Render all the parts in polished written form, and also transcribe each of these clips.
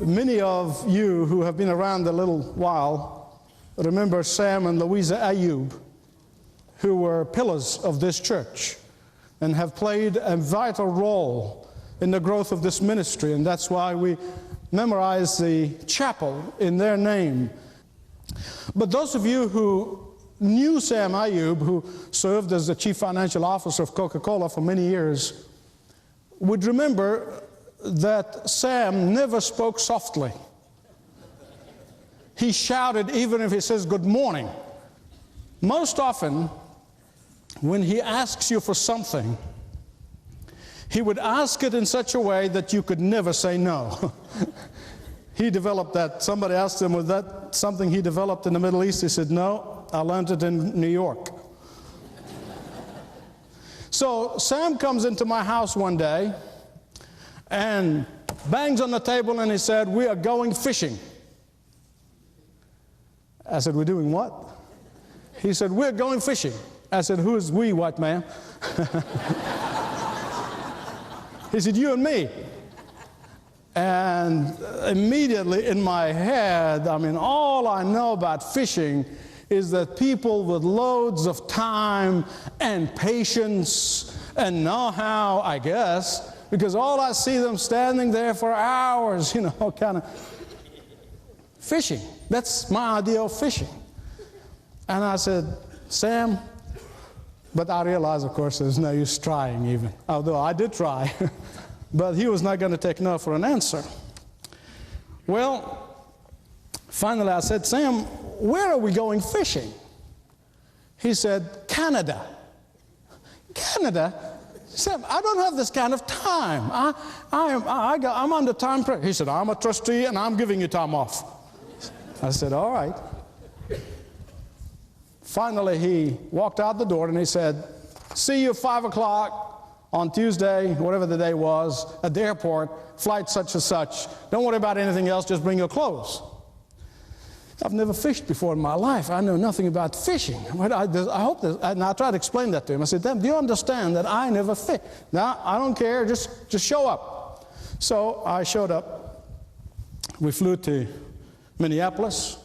Many of you who have been around a little while remember Sam and Louisa Ayub, who were pillars of this church and have played a vital role in the growth of this ministry, and that's why we memorize the chapel in their name. But those of you who knew Sam Ayub, who served as the chief financial officer of Coca-Cola for many years, would remember that Sam never spoke softly. He shouted even if he says good morning. Most often, when he asks you for something, he would ask it in such a way that you could never say no. He developed that. Somebody asked him, was that something he developed in the Middle East? He said, no, I learned it in New York. So Sam comes into my house one day and bangs on the table and he said, we are going fishing. I said, we're doing what? He said, we're going fishing. I said, who is we, white man? He said, you and me. And immediately in my head, all I know about fishing is that people with loads of time and patience and know-how, I guess, because all I see them standing there for hours, kind of fishing. That's my idea of fishing. And I said, Sam, but I realized, of course, there's no use trying even, although I did try. But he was not going to take no for an answer. Well, finally I said, Sam, where are we going fishing? He said, Canada. Canada? Sam, I don't have this kind of time. I'm under time pressure. He said, I'm a trustee and I'm giving you time off. I said, all right. Finally, he walked out the door and he said, see you at 5 o'clock on Tuesday, whatever the day was, at the airport, flight such and such. Don't worry about anything else, just bring your clothes. I've never fished before in my life. I know nothing about fishing. I hope that, and I tried to explain that to him. I said, do you understand that I never fish? Now, I don't care, just show up. So I showed up. We flew to Minneapolis,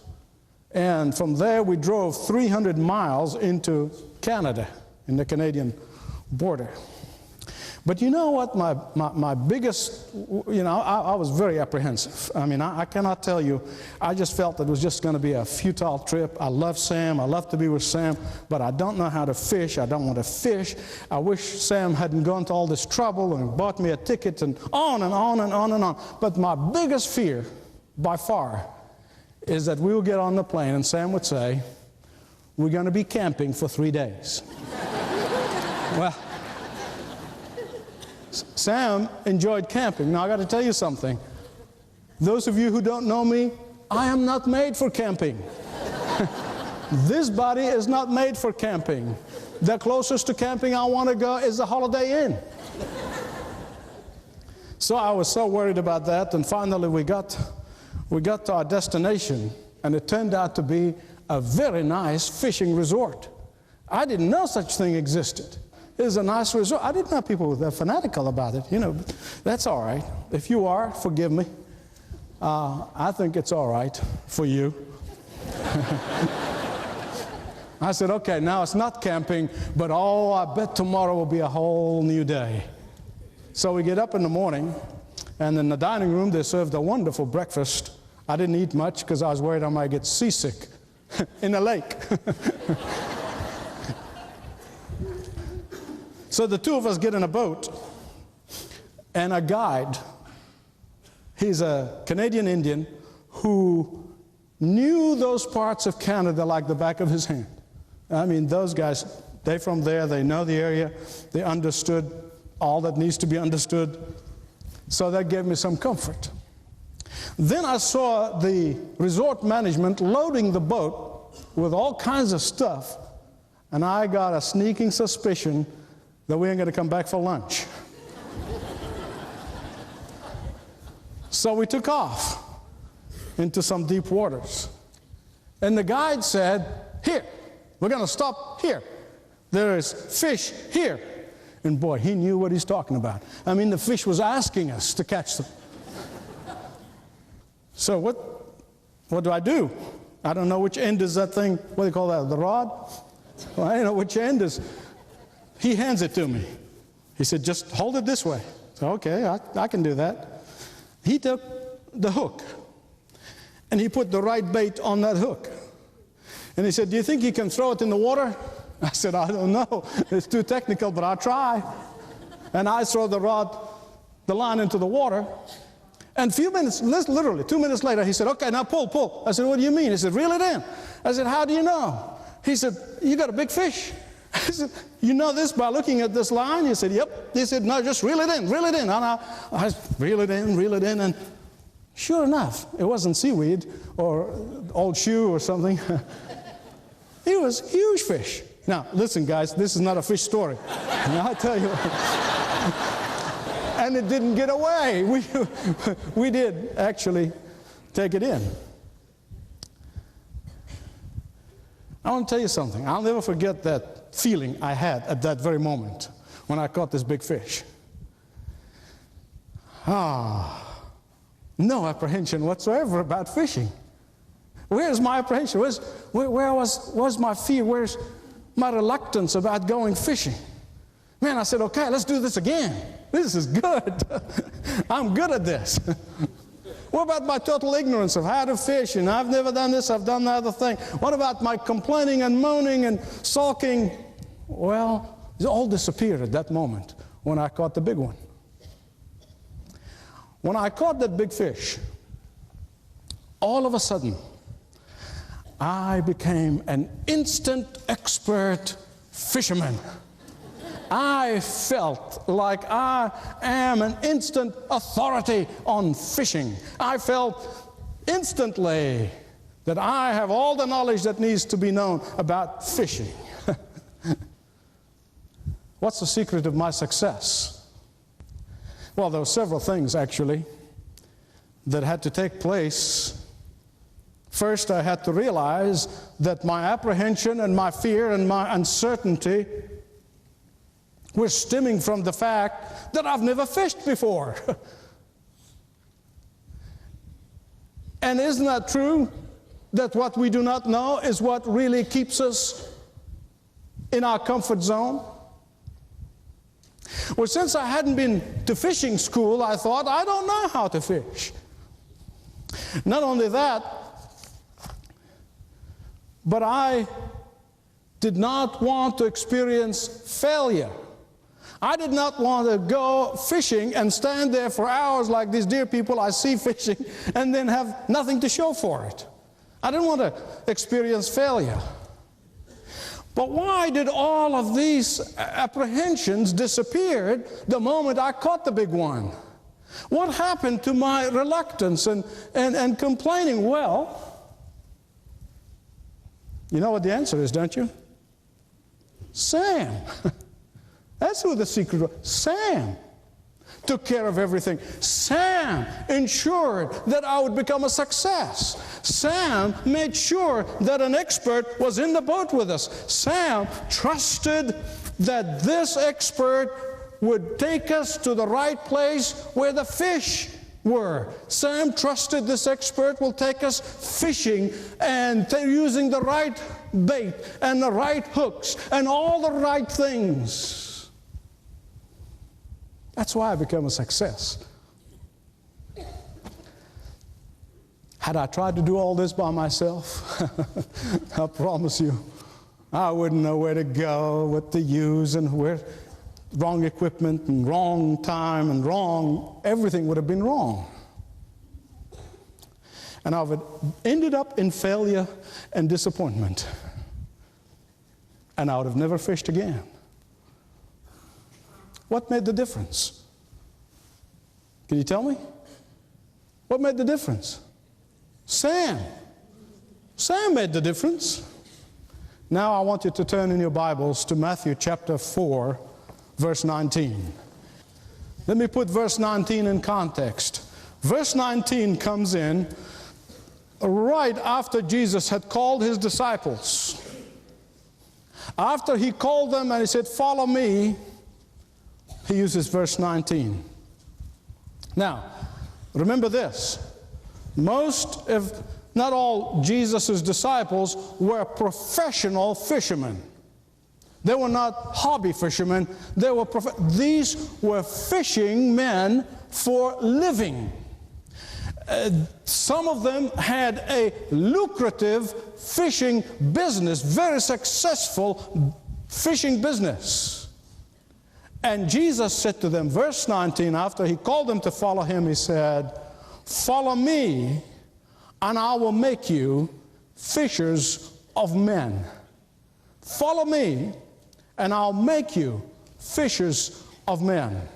and from there we drove 300 miles into Canada, in the Canadian border. But you know what, my biggest, I was very apprehensive. I cannot tell you, I just felt that it was just going to be a futile trip. I love Sam, I love to be with Sam, but I don't know how to fish, I don't want to fish. I wish Sam hadn't gone to all this trouble and bought me a ticket and on and on and on and on. But my biggest fear, by far, is that we will get on the plane and Sam would say, we're going to be camping for 3 days. Well, Sam enjoyed camping. Now, I got to tell you something. Those of you who don't know me, I am not made for camping. This body is not made for camping. The closest to camping I want to go is the Holiday Inn. So I was so worried about that, and finally we got to our destination, and it turned out to be a very nice fishing resort. I didn't know such thing existed. It was a nice resort. I didn't know people were fanatical about it. That's all right. If you are, forgive me. I think it's all right for you. I said, okay, now it's not camping, but I bet tomorrow will be a whole new day. So we get up in the morning, and in the dining room they served a wonderful breakfast. I didn't eat much because I was worried I might get seasick in a lake. So the two of us get in a boat, and a guide, he's a Canadian Indian who knew those parts of Canada like the back of his hand. Those guys, they're from there, they know the area, they understood all that needs to be understood. So that gave me some comfort. Then I saw the resort management loading the boat with all kinds of stuff, and I got a sneaking suspicion that we ain't going to come back for lunch. So we took off into some deep waters. And the guide said, here, we're going to stop here. There is fish here. And boy, he knew what he's talking about. The fish was asking us to catch them. So what do I do? I don't know which end is that thing. What do you call that? The rod? Well, I don't know which end is. He hands it to me. He said, just hold it this way. So, okay, I can do that. He took the hook, and he put the right bait on that hook. And he said, do you think you can throw it in the water? I said, I don't know. It's too technical, but I'll try. And I throw the line into the water. And a few minutes, literally 2 minutes later, he said, okay, now pull. I said, what do you mean? He said, reel it in. I said, how do you know? He said, you got a big fish. I said, you know this by looking at this line? He said, yep. He said, no, just reel it in. And I reel it in, and sure enough, it wasn't seaweed or old shoe or something. It was a huge fish. Now, listen, guys, this is not a fish story. Now, I'll tell you. And it didn't get away. We did actually take it in. I want to tell you something. I'll never forget that feeling I had at that very moment when I caught this big fish. No apprehension whatsoever about fishing. Where's my apprehension? Where was my fear? Where's my reluctance about going fishing? Man, I said, okay, let's do this again. This is good. I'm good at this. What about my total ignorance of how to fish? And I've never done this, I've done the other thing. What about my complaining and moaning and sulking? Well, it all disappeared at that moment when I caught the big one. When I caught that big fish, all of a sudden, I became an instant expert fisherman. I felt like I am an instant authority on fishing. I felt instantly that I have all the knowledge that needs to be known about fishing. What's the secret of my success? Well, there were several things, actually, that had to take place. First, I had to realize that my apprehension and my fear and my uncertainty were stemming from the fact that I've never fished before. And isn't that true? That what we do not know is what really keeps us in our comfort zone? Well, since I hadn't been to fishing school, I thought, I don't know how to fish. Not only that, but I did not want to experience failure. I did not want to go fishing and stand there for hours like these dear people I see fishing and then have nothing to show for it. I didn't want to experience failure. But why did all of these apprehensions disappear the moment I caught the big one? What happened to my reluctance and complaining? Well, you know what the answer is, don't you? Sam. That's who the secret was. Sam took care of everything. Sam ensured that I would become a success. Sam made sure that an expert was in the boat with us. Sam trusted that this expert would take us to the right place where the fish were. Sam trusted this expert will take us fishing and using the right bait and the right hooks and all the right things. That's why I became a success. Had I tried to do all this by myself, I promise you, I wouldn't know where to go, what to use, and where wrong equipment and wrong time and wrong, everything would have been wrong. And I would have ended up in failure and disappointment. And I would have never fished again. What made the difference? Can you tell me? What made the difference? Sam. Sam made the difference. Now I want you to turn in your Bibles to Matthew chapter 4, verse 19. Let me put verse 19 in context. Verse 19 comes in right after Jesus had called his disciples. After he called them and he said, "Follow me," he uses verse 19. Now, remember this. Most, if not all, Jesus' disciples were professional fishermen. They were not hobby fishermen. They were these were fishing men for living. Some of them had a lucrative fishing business, very successful fishing business. And Jesus said to them, verse 19, after he called them to follow him, he said, "Follow me, and I will make you fishers of men." Follow me, and I'll make you fishers of men.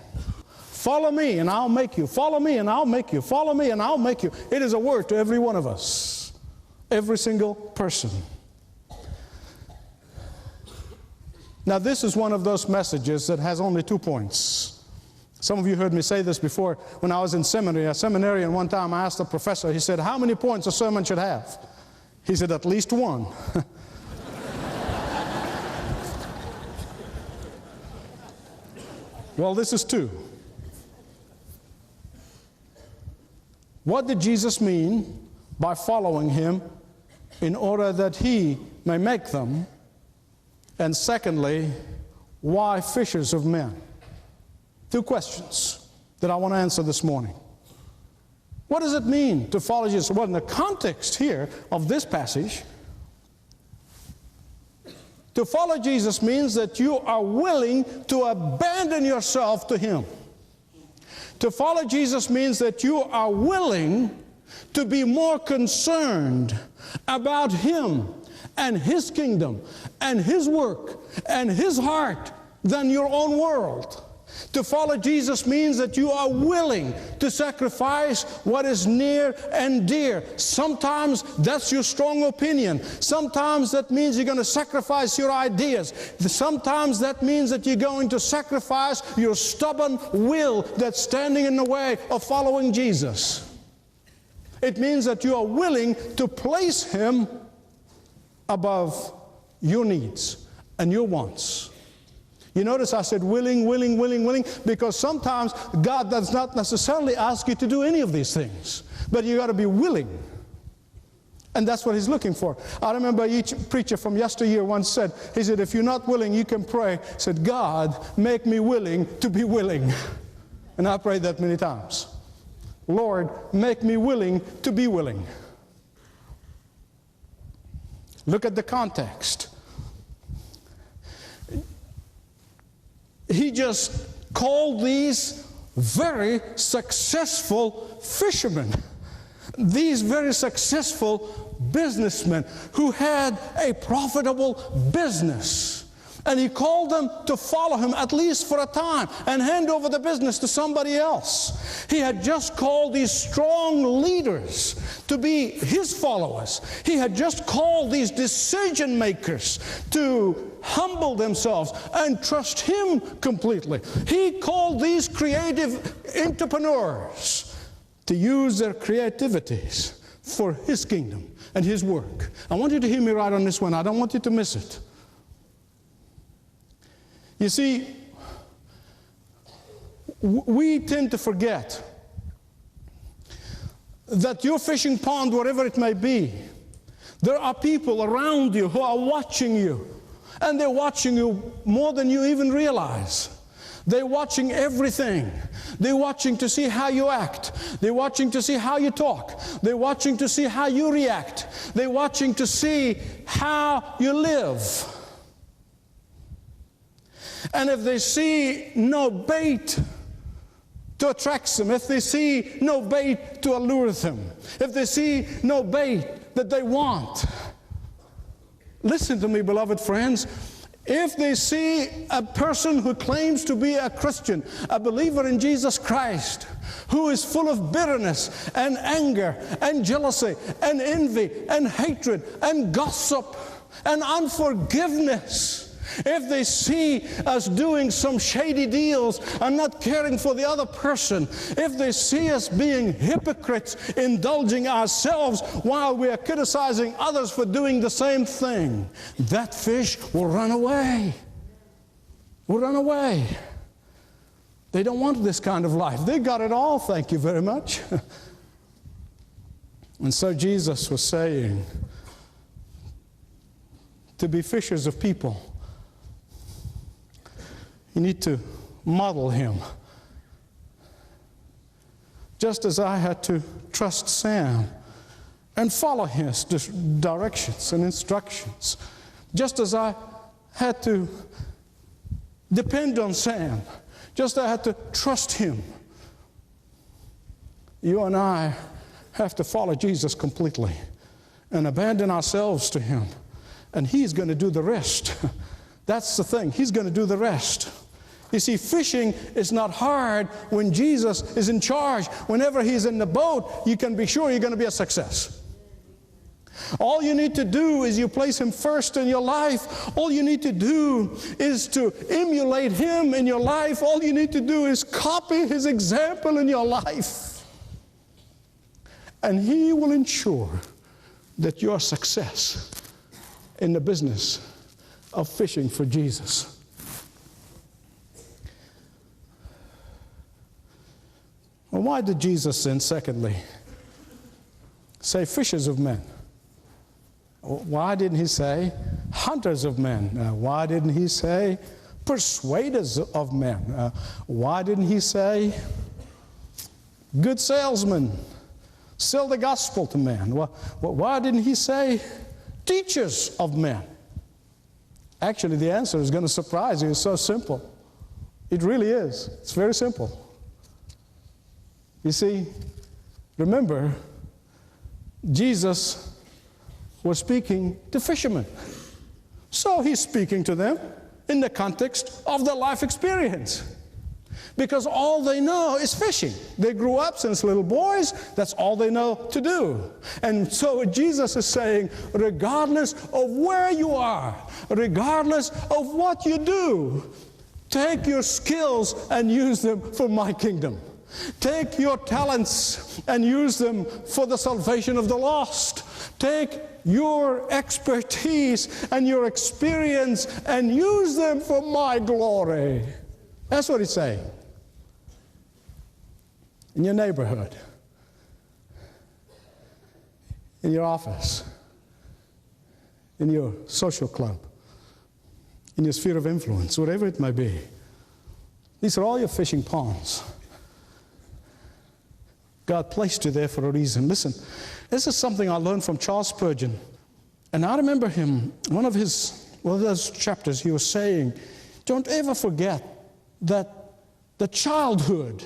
Follow me, and I'll make you. Follow me, and I'll make you. Follow me, and I'll make you. It is a word to every one of us, every single person. Now, this is one of those messages that has only 2 points. Some of you heard me say this before when I was in seminary. A seminarian one time I asked a professor, he said, "How many points a sermon should have?" He said, "At least 1." Well, this is 2. What did Jesus mean by following him in order that he may make them? And secondly, why fishers of men? 2 questions that I want to answer this morning. What does it mean to follow Jesus? Well, in the context here of this passage, to follow Jesus means that you are willing to abandon yourself to him. To follow Jesus means that you are willing to be more concerned about him and his kingdom and his work and his heart than your own world. To follow Jesus means that you are willing to sacrifice what is near and dear. Sometimes that's your strong opinion. Sometimes that means you're going to sacrifice your ideas. Sometimes that means that you're going to sacrifice your stubborn will that's standing in the way of following Jesus. It means that you are willing to place him above your needs and your wants. You notice I said willing, willing, willing, willing, because sometimes God does not necessarily ask you to do any of these things, but you got to be willing. And that's what he's looking for. I remember each preacher from yesteryear once said, he said, if you're not willing, you can pray. He said, God, make me willing to be willing. And I prayed that many times. Lord, make me willing to be willing. Look at the context. He just called these very successful fishermen, these very successful businessmen who had a profitable business. And he called them to follow him, at least for a time, and hand over the business to somebody else. He had just called these strong leaders to be his followers. He had just called these decision makers to humble themselves and trust him completely. He called these creative entrepreneurs to use their creativities for his kingdom and his work. I want you to hear me right on this one. I don't want you to miss it. You see, we tend to forget that your fishing pond, whatever it may be, there are people around you who are watching you. And they're watching you more than you even realize. They're watching everything. They're watching to see how you act. They're watching to see how you talk. They're watching to see how you react. They're watching to see how you live. And if they see no bait to attract them, if they see no bait to allure them, if they see no bait that they want, listen to me, beloved friends. If they see a person who claims to be a Christian, a believer in Jesus Christ, who is full of bitterness and anger and jealousy and envy and hatred and gossip and unforgiveness, if they see us doing some shady deals and not caring for the other person, if they see us being hypocrites, indulging ourselves while we are criticizing others for doing the same thing, that fish will run away. Will run away. They don't want this kind of life. They got it all, thank you very much. And so Jesus was saying, to be fishers of people, you need to model him. Just as I had to trust Sam and follow his directions and instructions, just as I had to depend on Sam, just as I had to trust him, you and I have to follow Jesus completely and abandon ourselves to him. And he's going to do the rest. That's the thing. He's going to do the rest. You see, fishing is not hard when Jesus is in charge. Whenever he's in the boat, you can be sure you're going to be a success. All you need to do is you place him first in your life. All you need to do is to emulate him in your life. All you need to do is copy his example in your life. And he will ensure that your success in the business of fishing for Jesus. Well, why did Jesus then, secondly, say fishers of men? Why didn't he say hunters of men? Why didn't he say persuaders of men? Why didn't he say good salesmen, sell the gospel to men? Why didn't he say teachers of men? Actually, the answer is going to surprise you. It's so simple. It really is. It's very simple. You see, remember, Jesus was speaking to fishermen. So he's speaking to them in the context of their life experience. Because all they know is fishing. They grew up since little boys. That's all they know to do. And so Jesus is saying, regardless of where you are, regardless of what you do, take your skills and use them for my kingdom. Take your talents and use them for the salvation of the lost. Take your expertise and your experience and use them for my glory. That's what he's saying. In your neighborhood, in your office, in your social club, in your sphere of influence, whatever it may be. These are all your fishing ponds. God placed you there for a reason. Listen, this is something I learned from Charles Spurgeon. And I remember him, one of those chapters, he was saying, don't ever forget that the childhood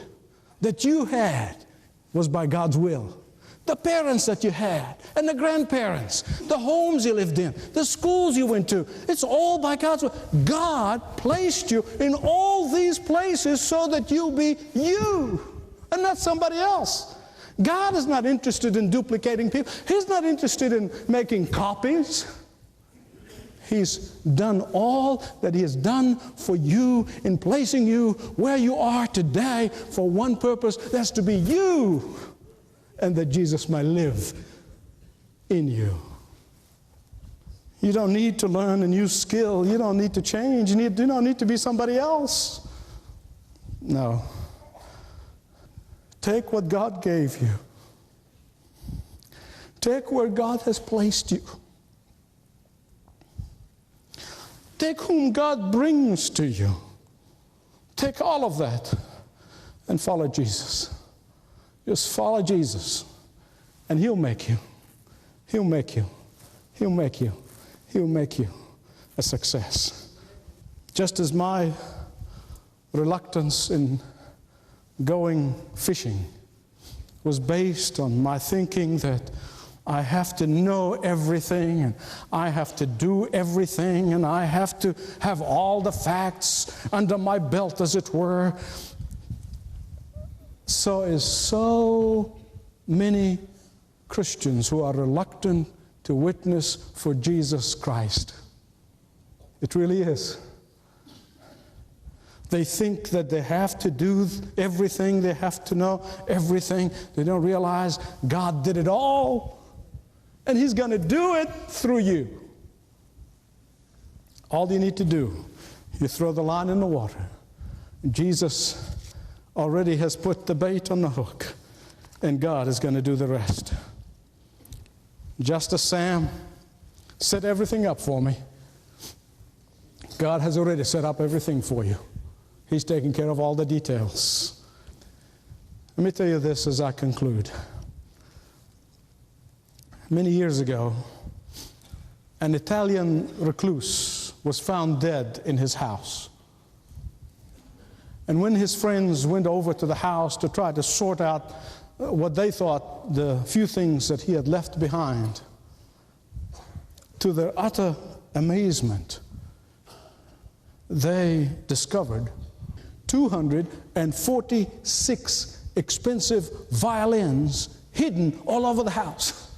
that you had was by God's will. The parents that you had, and the grandparents, the homes you lived in, the schools you went to, it's all by God's will. God placed you in all these places so that you'll be you and not somebody else. God is not interested in duplicating people. He's not interested in making copies. He's done all that he has done for you in placing you where you are today for one purpose. That's to be you, and that Jesus might live in you. You don't need to learn a new skill. You don't need to change. You don't need to be somebody else. No. Take what God gave you. Take where God has placed you. Take whom God brings to you. Take all of that and follow Jesus. Just follow Jesus, and he'll make you. He'll make you. He'll make you. He'll make you a success. Just as my reluctance in going fishing was based on my thinking that I have to know everything, and I have to do everything, and I have to have all the facts under my belt, as it were. So is so many Christians who are reluctant to witness for Jesus Christ. It really is. They think that they have to do everything, they have to know everything. They don't realize God did it all, and he's going to do it through you. All you need to do, you throw the line in the water. Jesus already has put the bait on the hook, and God is going to do the rest. just as Sam set everything up for me, God has already set up everything for you. He's taking care of all the details. Let me tell you this as I conclude. Many years ago, an Italian recluse was found dead in his house. And when his friends went over to the house to try to sort out what they thought the few things that he had left behind, to their utter amazement, they discovered 246 expensive violins hidden all over the house.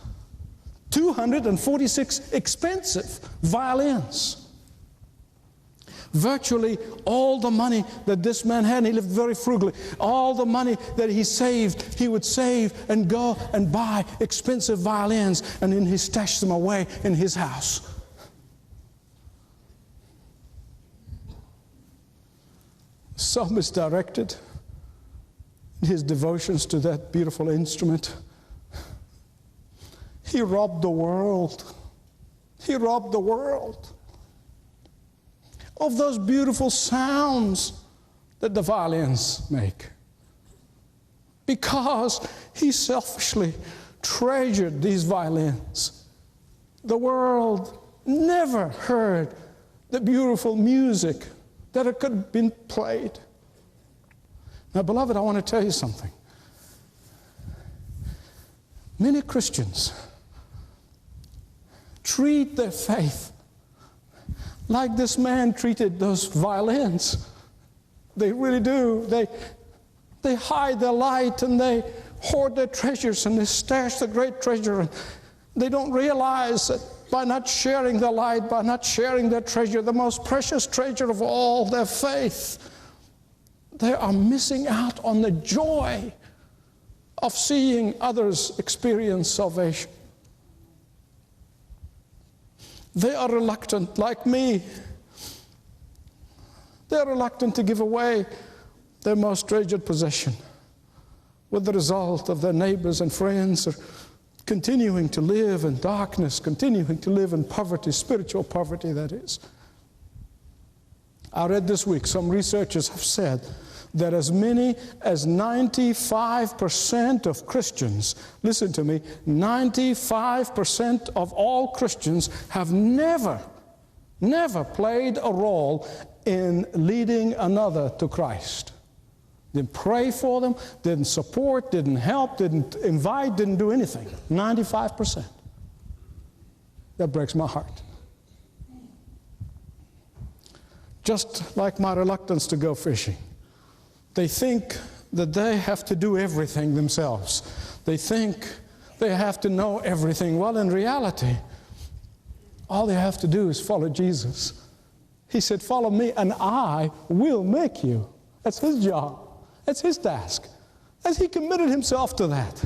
246 expensive violins. Virtually all the money that this man had, and he lived very frugally, all the money that he saved, he would save and go and buy expensive violins, and then he stashed them away in his house. So misdirected in his devotions to that beautiful instrument. He robbed the world. He robbed the world of those beautiful sounds that the violins make, because he selfishly treasured these violins. The world never heard the beautiful music that it could have been played. Now, beloved, I want to tell you something. Many Christians treat their faith like this man treated those violins. They really do. They hide their light, and they hoard their treasures, and they stash the great treasure, and they don't realize that by not sharing their light, by not sharing their treasure, the most precious treasure of all, their faith, they are missing out on the joy of seeing others experience salvation. They are reluctant, like me. They're reluctant to give away their most treasured possession, with the result of their neighbors and friends are continuing to live in darkness, continuing to live in poverty, spiritual poverty, that is. I read this week, some researchers have said that as many as 95% of Christians, listen to me, 95% of all Christians have never played a role in leading another to Christ. Didn't pray for them, didn't support, didn't help, didn't invite, didn't do anything. 95%. That breaks my heart. Just like my reluctance to go fishing. They think that they have to do everything themselves. They think they have to know everything. Well, in reality, all they have to do is follow Jesus. He said, "Follow me, and I will make you." That's his job. That's his task. As he committed himself to that.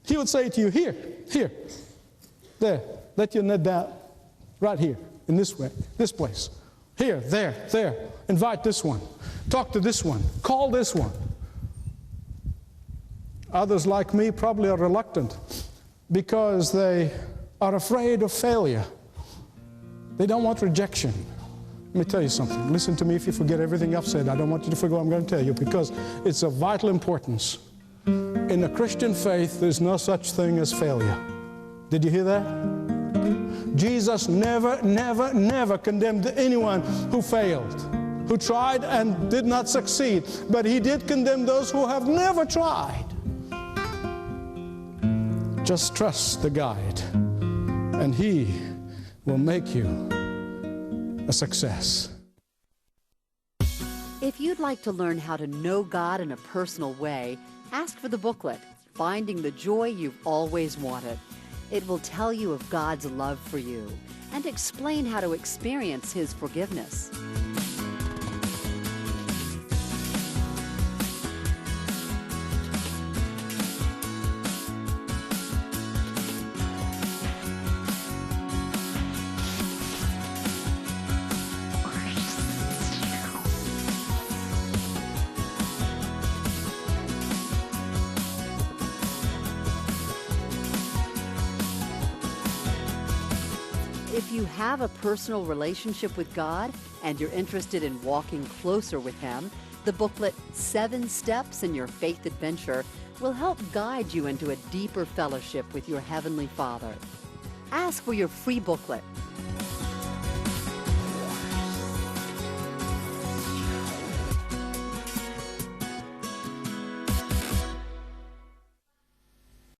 He would say to you, here, there, let your net down, right here, in this way, this place. Here, there, invite this one. Talk to this one. Call this one. Others like me probably are reluctant because they are afraid of failure. They don't want rejection. Let me tell you something. Listen to me. If you forget everything I've said, I don't want you to forget what I'm going to tell you, because it's of vital importance. In the Christian faith, there's no such thing as failure. Did you hear that? Jesus never condemned anyone who failed, who tried and did not succeed. But he did condemn those who have never tried. Just trust the guide, and he will make you a success. If you'd like to learn how to know God in a personal way, ask for the booklet, Finding the Joy You've Always Wanted. It will tell you of God's love for you and explain how to experience His forgiveness. If you have a personal relationship with God and you're interested in walking closer with Him, the booklet 7 Steps in Your Faith Adventure will help guide you into a deeper fellowship with your Heavenly Father. Ask for your free booklet.